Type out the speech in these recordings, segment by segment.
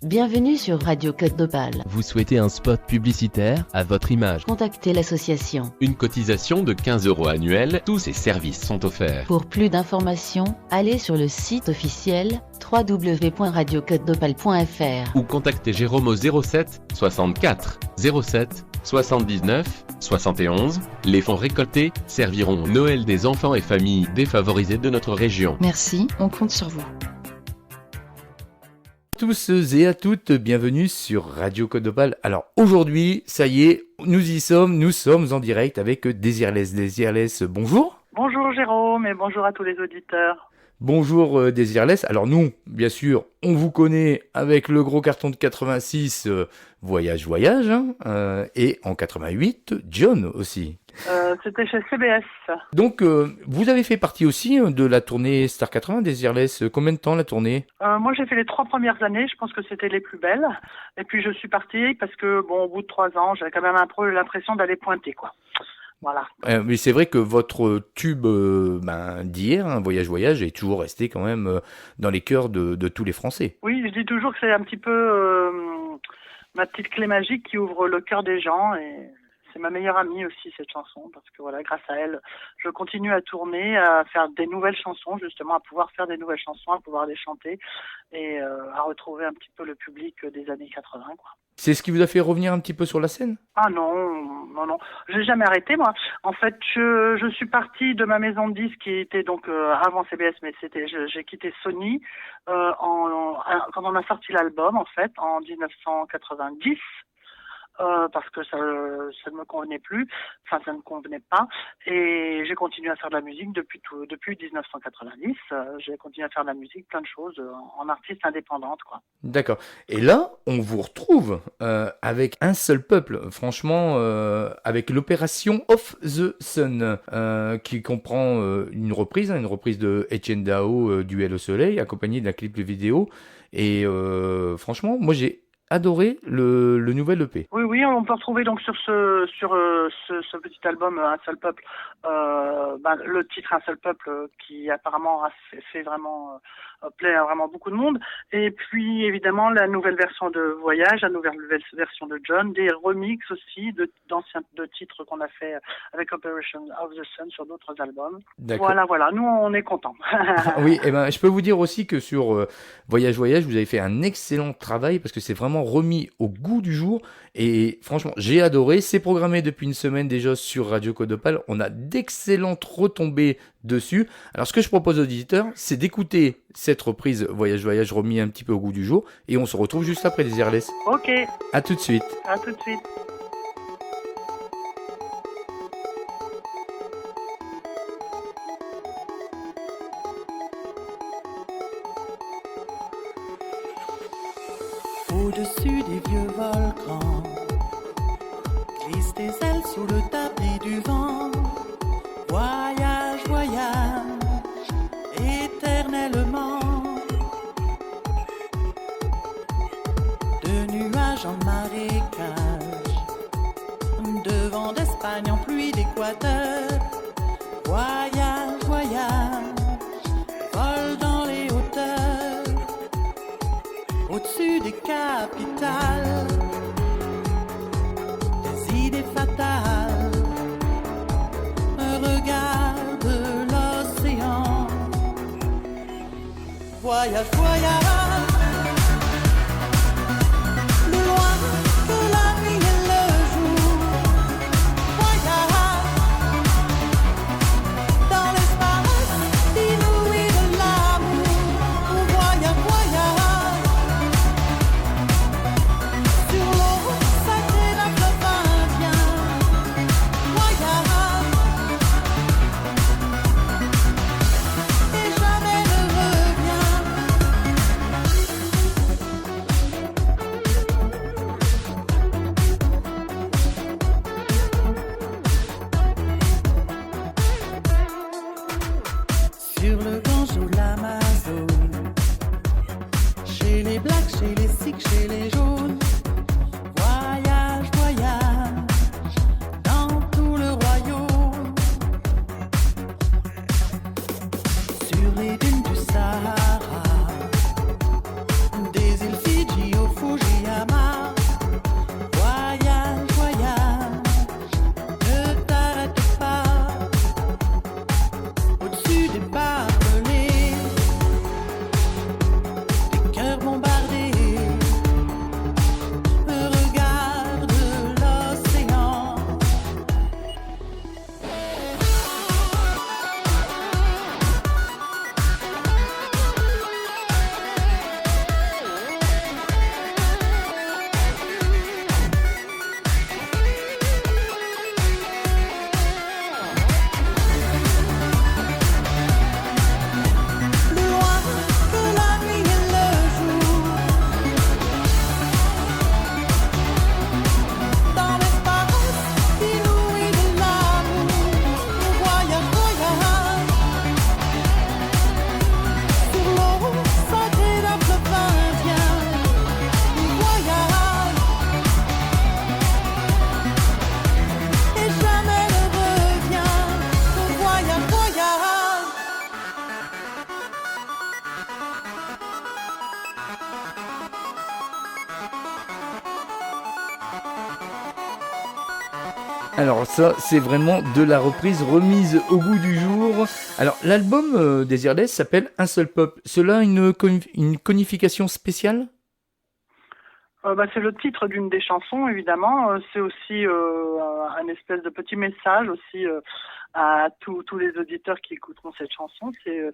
Bienvenue sur Radio Côte d'Opale. Vous souhaitez un spot publicitaire à votre image? Contactez l'association. Une cotisation de 15 € annuelle, tous ces services sont offerts. Pour plus d'informations, allez sur le site officiel www.radiocôtedopale.fr ou contactez Jérôme au 07 64 07 79 71. Les fonds récoltés serviront au Noël des enfants et familles défavorisées de notre région. Merci, on compte sur vous. Tous et à toutes, bienvenue sur Radio Côte d'Opale. Alors aujourd'hui, ça y est, nous sommes en direct avec Désirless. Désirless, bonjour. Bonjour Jérôme et bonjour à tous les auditeurs. Bonjour Désirless. Alors nous, bien sûr, on vous connaît avec le gros carton de 86, Voyage, hein, et en 88, John aussi. C'était chez CBS. Donc, vous avez fait partie aussi de la tournée Star 80, Désirless. Combien de temps la tournée? Moi, j'ai fait les 3 premières années. Je pense que c'était les plus belles. Et puis, je suis partie parce que, au bout de 3 ans, j'avais quand même un peu l'impression d'aller pointer, quoi. Voilà. Mais c'est vrai que votre tube d'hier, hein, Voyage, est toujours resté quand même dans les cœurs de tous les Français. Oui, je dis toujours que c'est un petit peu ma petite clé magique qui ouvre le cœur des gens et c'est ma meilleure amie aussi, cette chanson, parce que voilà, grâce à elle, je continue à tourner, à faire des nouvelles chansons, justement, à pouvoir faire des nouvelles chansons, à pouvoir les chanter et à retrouver un petit peu le public des années 80, quoi. C'est ce qui vous a fait revenir un petit peu sur la scène? Ah non, j'ai jamais arrêté moi. En fait, je suis partie de ma maison de disques qui était donc avant CBS, mais j'ai quitté Sony quand on a sorti l'album en fait en 1990. Parce que ça ne me convenait plus, ça ne me convenait pas, et j'ai continué à faire de la musique depuis 1990. J'ai continué à faire de la musique, plein de choses, en artiste indépendante, quoi. D'accord. Et là, on vous retrouve avec un seul peuple, franchement, avec l'opération Off the Sun, qui comprend une reprise de Etienne Dao, Duel au soleil, accompagné d'un clip vidéo, et franchement, moi j'ai adoré le nouvel EP. Oui, on peut retrouver donc sur ce petit album Un seul peuple, le titre Un seul peuple qui apparemment a fait vraiment plaît à vraiment beaucoup de monde. Et puis évidemment la nouvelle version de Voyage, la nouvelle version de John, des remixes aussi d'anciens titres qu'on a fait avec Operation of the Sun sur d'autres albums. D'accord. Voilà, nous on est contents. Oui, et je peux vous dire aussi que sur Voyage, vous avez fait un excellent travail parce que c'est vraiment remis au goût du jour et franchement j'ai adoré. C'est programmé depuis une semaine déjà sur Radio Côte d'Opale. On a d'excellentes retombées dessus. Alors ce que je propose aux auditeurs, c'est d'écouter cette reprise Voyage remis un petit peu au goût du jour et on se retrouve juste après Désirless. Ok. À tout de suite. À tout de suite. Au-dessus des vieux volcans, glissent tes ailes sous le tapis du vent. Voyage, éternellement. De nuages en marécage, de vent d'Espagne en pluie d'Équateur. Voyage, vol dans les hauteurs. Au-dessus des capitales, des idées fatales, regarde l'océan. Voyage, plus loin que la nuit et le jour. Voyage, dans l'espace inouï de l'amour. Voyage, sur l'eau sacrée d'un fleuve indien. Voyage, et jamais ne revient. Sur le Gange ou l'Amazone, chez les blacks, chez les sikhs, chez les jaunes. Voyage, dans tout le royaume. Sur les dunes du Sahara, des îles Fidji au Alors ça, c'est vraiment de la reprise remise au goût du jour. Alors l'album Desireless s'appelle Un seul peuple. Cela a une conification spéciale ? C'est le titre d'une des chansons, évidemment. C'est aussi un espèce de petit message aussi à tous les auditeurs qui écouteront cette chanson. C'est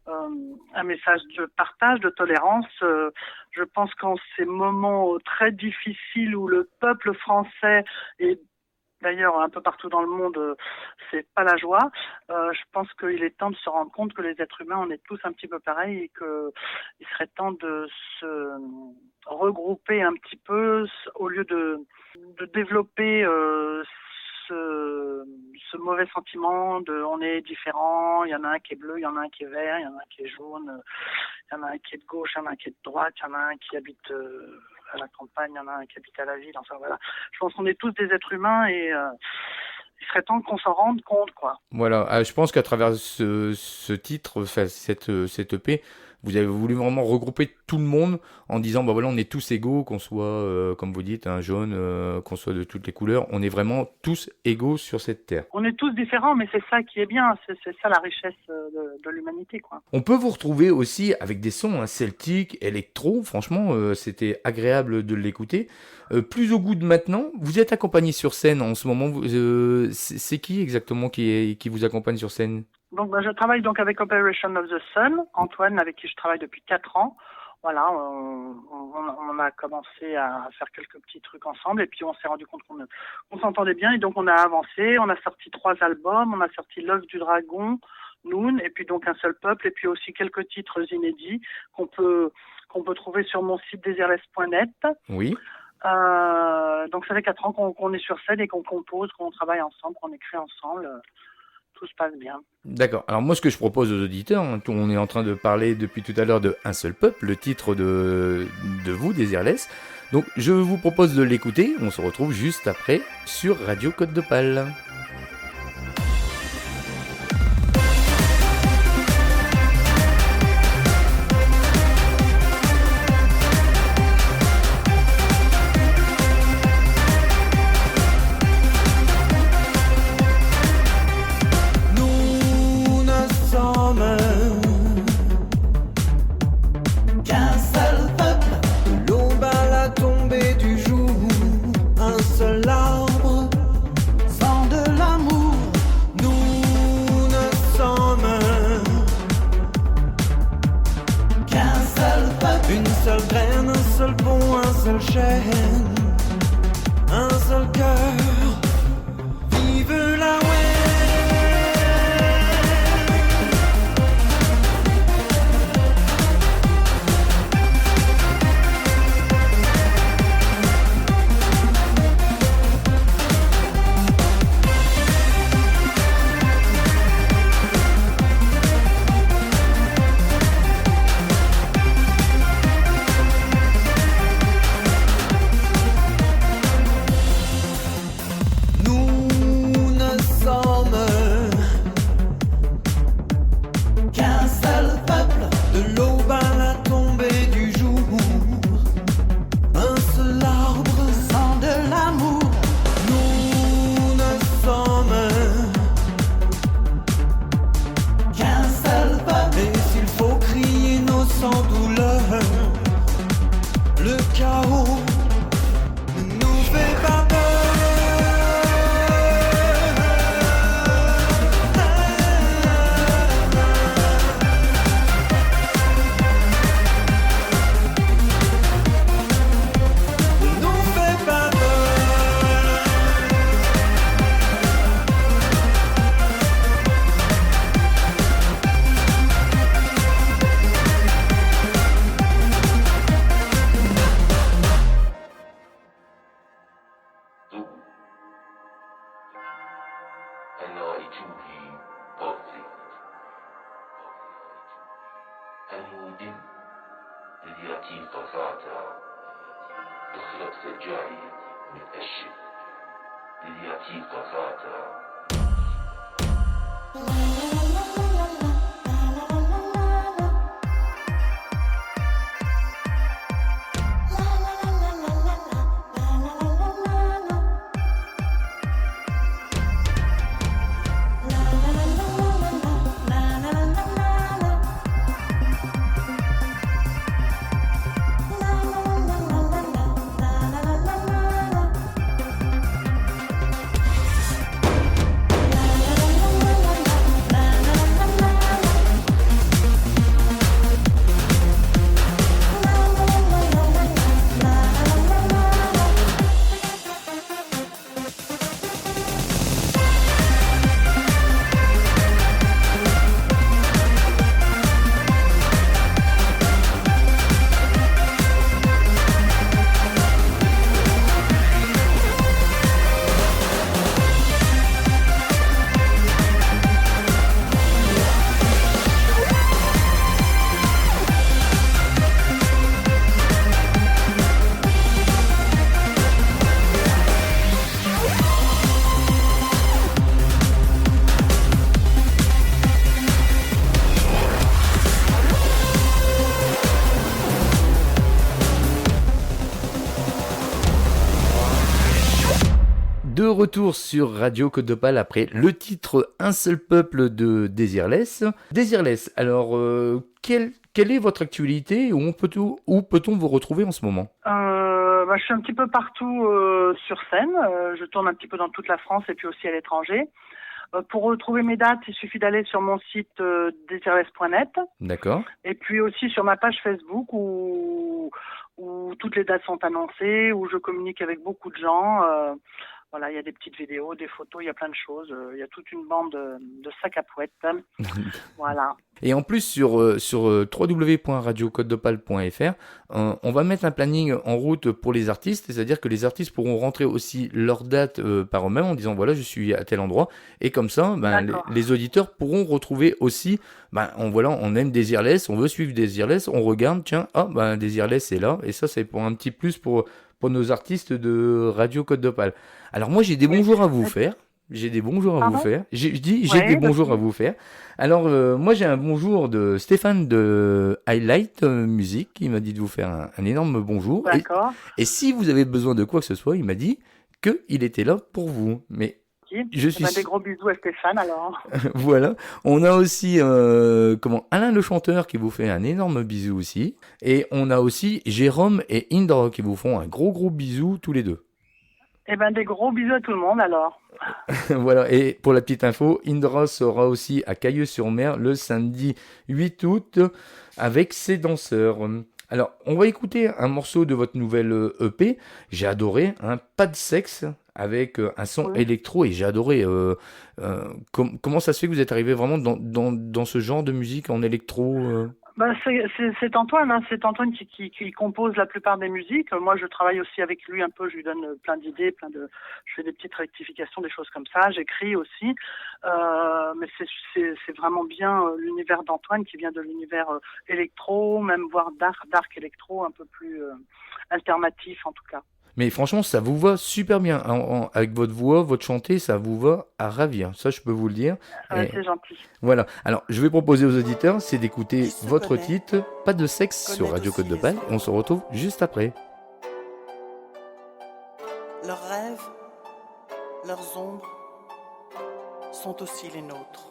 un message de partage, de tolérance. Je pense qu'en ces moments très difficiles où le peuple français est d'ailleurs un peu partout dans le monde, c'est pas la joie. Je pense qu'il est temps de se rendre compte que les êtres humains, on est tous un petit peu pareils et qu'il serait temps de se regrouper un petit peu au lieu de développer ce mauvais sentiment de on est différent, il y en a un qui est bleu, il y en a un qui est vert, il y en a un qui est jaune, il y en a un qui est de gauche, il y en a un qui est de droite, il y en a un qui habite à la campagne, il y en a un qui habite à la ville, enfin voilà. Je pense qu'on est tous des êtres humains et il serait temps qu'on s'en rende compte, quoi. Voilà, je pense qu'à travers ce titre, enfin, cette EP, vous avez voulu vraiment regrouper tout le monde en disant, bah voilà, on est tous égaux, qu'on soit, comme vous dites, un jaune, qu'on soit de toutes les couleurs, on est vraiment tous égaux sur cette terre. On est tous différents, mais c'est ça qui est bien, c'est ça la richesse de l'humanité, quoi. On peut vous retrouver aussi avec des sons celtiques, électro, franchement, c'était agréable de l'écouter. Plus au goût de maintenant, vous êtes accompagné sur scène en ce moment, c'est qui exactement qui vous accompagne sur scène ? Donc, je travaille donc avec Operation of the Sun, Antoine, avec qui je travaille depuis 4 ans. Voilà, on a commencé à faire quelques petits trucs ensemble et puis on s'est rendu compte qu'on s'entendait bien et donc on a avancé. On a sorti 3 albums, on a sorti L'œuf du dragon, Noon et puis donc Un seul peuple et puis aussi quelques titres inédits qu'on peut trouver sur mon site desireless.net. Oui. Donc ça fait 4 ans qu'on est sur scène et qu'on compose, qu'on travaille ensemble, qu'on écrit ensemble. Tout se passe bien. D'accord. Alors moi, ce que je propose aux auditeurs, on est en train de parler depuis tout à l'heure de Un seul peuple, le titre de vous, Desireless. Donc je vous propose de l'écouter. On se retrouve juste après sur Radio Côte d'Opale. Un seul cœur, vive la De retour sur Radio Côte d'Opale après le titre Un seul peuple de Désirless. Désirless, alors quelle est votre actualité? Où peut-on vous retrouver en ce moment? Je suis un petit peu partout sur scène. Je tourne un petit peu dans toute la France et puis aussi à l'étranger. Pour retrouver mes dates, il suffit d'aller sur mon site désirless.net. D'accord. Et puis aussi sur ma page Facebook où toutes les dates sont annoncées, où je communique avec beaucoup de gens. Voilà, il y a des petites vidéos, des photos, il y a plein de choses. Il y a toute une bande de sacs à pouettes. Voilà. Et en plus, sur www.radiocôtedopale.fr, on va mettre un planning en route pour les artistes, c'est-à-dire que les artistes pourront rentrer aussi leur date par eux-mêmes en disant voilà, je suis à tel endroit. Et comme ça, les auditeurs pourront retrouver aussi, on aime Désirless, on veut suivre Désirless, on regarde, tiens, Désirless est là. Et ça, c'est pour un petit plus pour nos artistes de Radio Côte d'Opale. Alors moi, j'ai des bonjours à vous faire. J'ai des bonjours à vous faire. J'ai des bonjours à vous faire. Alors, moi, j'ai un bonjour de Stéphane de Highlight Music. Il m'a dit de vous faire un énorme bonjour. D'accord. Et si vous avez besoin de quoi que ce soit, il m'a dit qu'il était là pour vous. Mais je suis... des gros bisous à Stéphane, alors. Voilà. On a aussi Alain le chanteur qui vous fait un énorme bisou aussi. Et on a aussi Jérôme et Indra qui vous font un gros bisou tous les deux. Eh ben, des gros bisous à tout le monde, alors. Voilà, et pour la petite info, Indra sera aussi à Cailleux-sur-Mer le samedi 8 août avec ses danseurs. Alors, on va écouter un morceau de votre nouvelle EP. J'ai adoré, Pas de sexe, avec un son électro, et j'ai adoré. Comment ça se fait que vous êtes arrivé vraiment dans ce genre de musique en électro c'est Antoine, c'est Antoine qui compose la plupart des musiques. Moi, je travaille aussi avec lui un peu, je lui donne plein d'idées, je fais des petites rectifications, des choses comme ça. J'écris aussi, mais c'est vraiment bien l'univers d'Antoine qui vient de l'univers électro, même voire dark électro, un peu plus alternatif en tout cas. Mais franchement, ça vous va super bien. Avec votre voix, votre chanté, ça vous va à ravir. Ça, je peux vous le dire. C'est gentil. Voilà. Alors, je vais proposer aux auditeurs, c'est d'écouter votre titre, Pas de sexe, sur Radio Côte d'Opale. On se retrouve juste après. Leurs rêves, leurs ombres sont aussi les nôtres.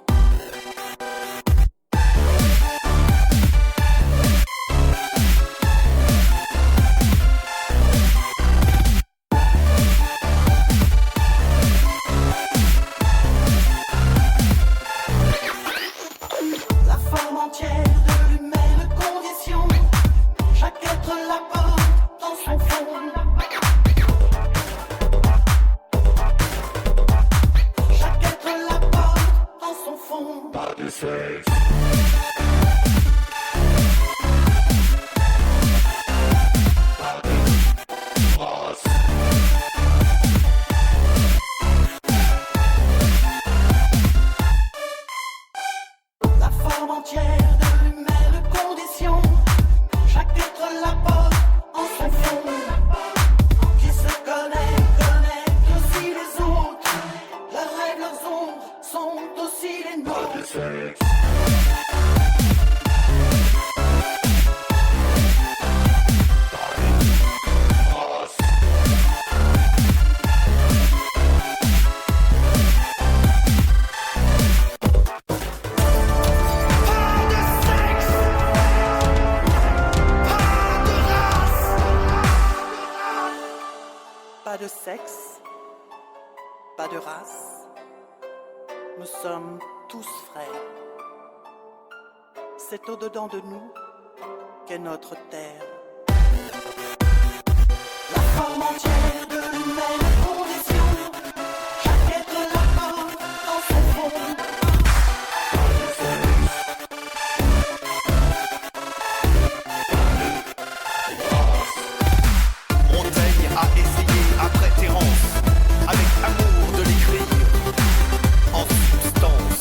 Pas de sexe, pas de race, nous sommes tous frères. C'est au-dedans de nous qu'est notre terre. La forme entière de l'humaine condition, chaque être la porte en son fond. Montaigne a essayé après Terence, avec amour de l'écrire en substance.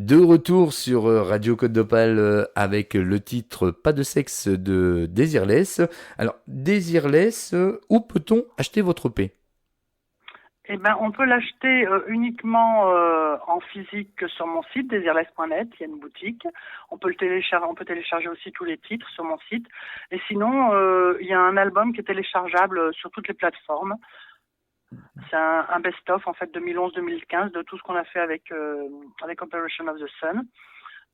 De retour sur Radio Côte d'Opale avec le titre Pas de sexe de Desireless. Alors, Desireless, où peut-on acheter votre EP ? Eh ben, on peut l'acheter uniquement en physique sur mon site desireless.net. Il y a une boutique. On peut télécharger aussi tous les titres sur mon site. Et sinon, il y a un album qui est téléchargeable sur toutes les plateformes. C'est un best-of en fait 2011-2015 de tout ce qu'on a fait avec Operation of the Sun.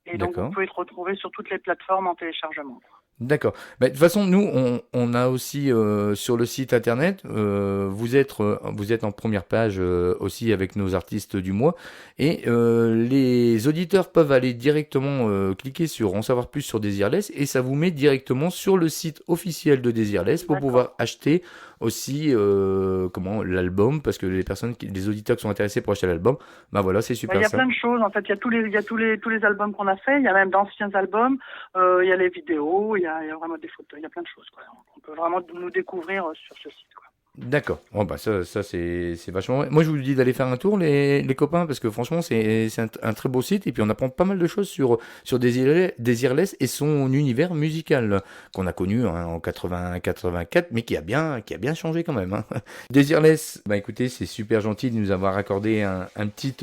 Et donc vous pouvez le retrouver sur toutes les plateformes en téléchargement. D'accord. De toute façon, nous, on a aussi sur le site internet, vous êtes en première page aussi avec nos artistes du mois, et les auditeurs peuvent aller directement cliquer sur en savoir plus sur Desireless, et ça vous met directement sur le site officiel de Desireless pour pouvoir acheter aussi l'album, parce que les auditeurs qui sont intéressés pour acheter l'album, voilà, c'est super. Il y a plein de choses en fait. Il y a tous les albums qu'on a fait. Il y a même d'anciens albums. Il y a les vidéos. Il y a vraiment des photos. Il y a plein de choses, quoi. On peut vraiment nous découvrir sur ce site, quoi. D'accord. Ça c'est vachement. Moi je vous dis d'aller faire un tour les copains, parce que franchement c'est un très beau site, et puis on apprend pas mal de choses sur Desireless et son univers musical qu'on a connu en 80-84, mais qui a bien changé quand même. Desireless, écoutez, c'est super gentil de nous avoir accordé un petit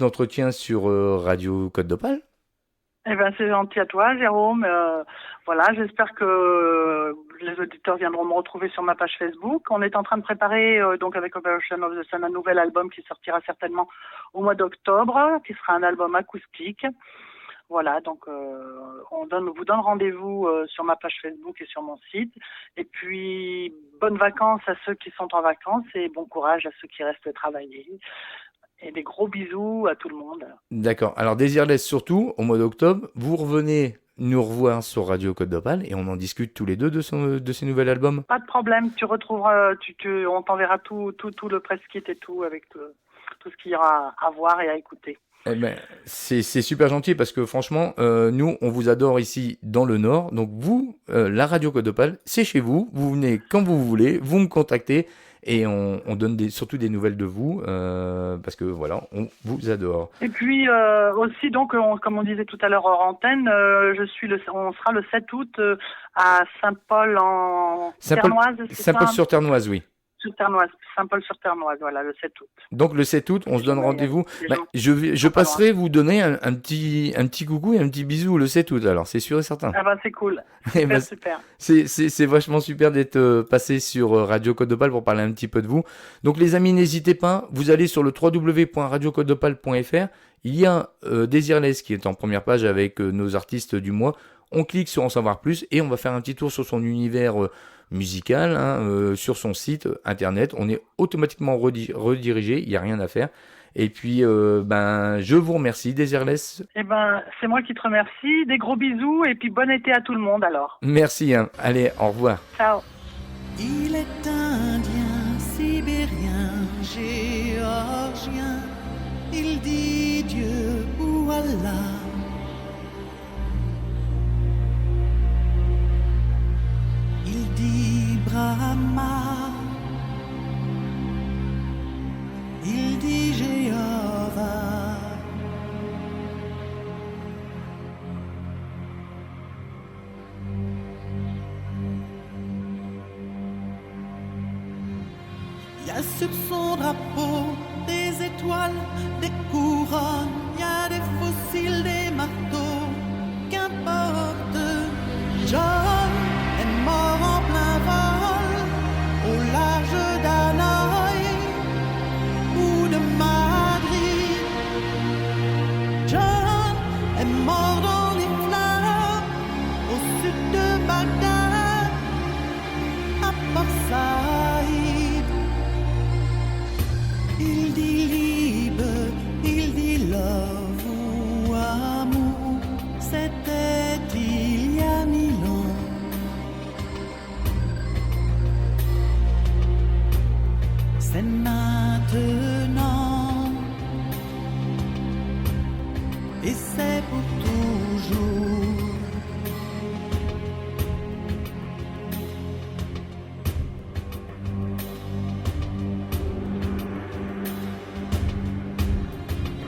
entretien sur Radio Côte d'Opale. Eh ben, c'est gentil à toi, Jérôme. Voilà, j'espère que les auditeurs viendront me retrouver sur ma page Facebook. On est en train de préparer, donc avec Operation of the Sun, un nouvel album qui sortira certainement au mois d'octobre, qui sera un album acoustique. Voilà, donc vous donne rendez-vous sur ma page Facebook et sur mon site. Et puis, bonnes vacances à ceux qui sont en vacances et bon courage à ceux qui restent travailler. Et des gros bisous à tout le monde. D'accord. Alors, Desireless surtout, au mois d'octobre, vous revenez nous revoir sur Radio Côte d'Opale et on en discute tous les deux de ces nouvel album. Pas de problème, tu retrouveras, on t'enverra tout le press kit et tout avec tout ce qu'il y aura à voir et à écouter. Eh ben, c'est super gentil parce que franchement, nous, on vous adore ici dans le Nord. Donc vous, la Radio Côte d'Opale, c'est chez vous. Vous venez quand vous voulez, vous me contactez. Et on donne surtout des nouvelles de vous, parce que voilà, on vous adore. Et puis aussi, donc, comme on disait tout à l'heure hors antenne, on sera le 7 août à Saint-Paul en Ternoise. Saint-Paul-sur-Ternoise, oui. Saint-Paul-sur-Ternoise, voilà, le 7 août. Donc le 7 août, on se donne rendez-vous. Je passerai vous donner un petit coucou et un petit bisou le 7 août, alors c'est sûr et certain. Ah c'est cool, super. C'est vachement super d'être passé sur Radio Côte d'Opale pour parler un petit peu de vous. Donc les amis, n'hésitez pas, vous allez sur le www.radiocôtedopale.fr, il y a Desireless qui est en première page avec nos artistes du mois. On clique sur en savoir plus et on va faire un petit tour sur son univers musical, sur son site internet. On est automatiquement redirigé, il n'y a rien à faire. Et puis, je vous remercie, Desireless. Eh ben, c'est moi qui te remercie. Des gros bisous et puis bon été à tout le monde alors. Merci, allez, au revoir. Ciao. Il est indien, sibérien, géorgien. Il dit Dieu ou Allah. Il dit Brahma, il dit Jéhovah. Il y a sur son drapeau des étoiles, des couronnes, il y a des fossiles, des marteaux, qu'importe. John est mort en plein vol, au large d'Hanoï ou de Madrid. John est mort dans les flammes, au sud de Bagdad, à Port Saïd. Il dit libre, il dit love ou amour, c'était il y a 1000 ans. C'est maintenant et c'est pour toujours.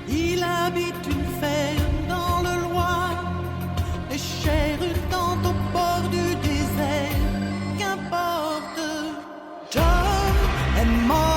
Il habite une ferme and more.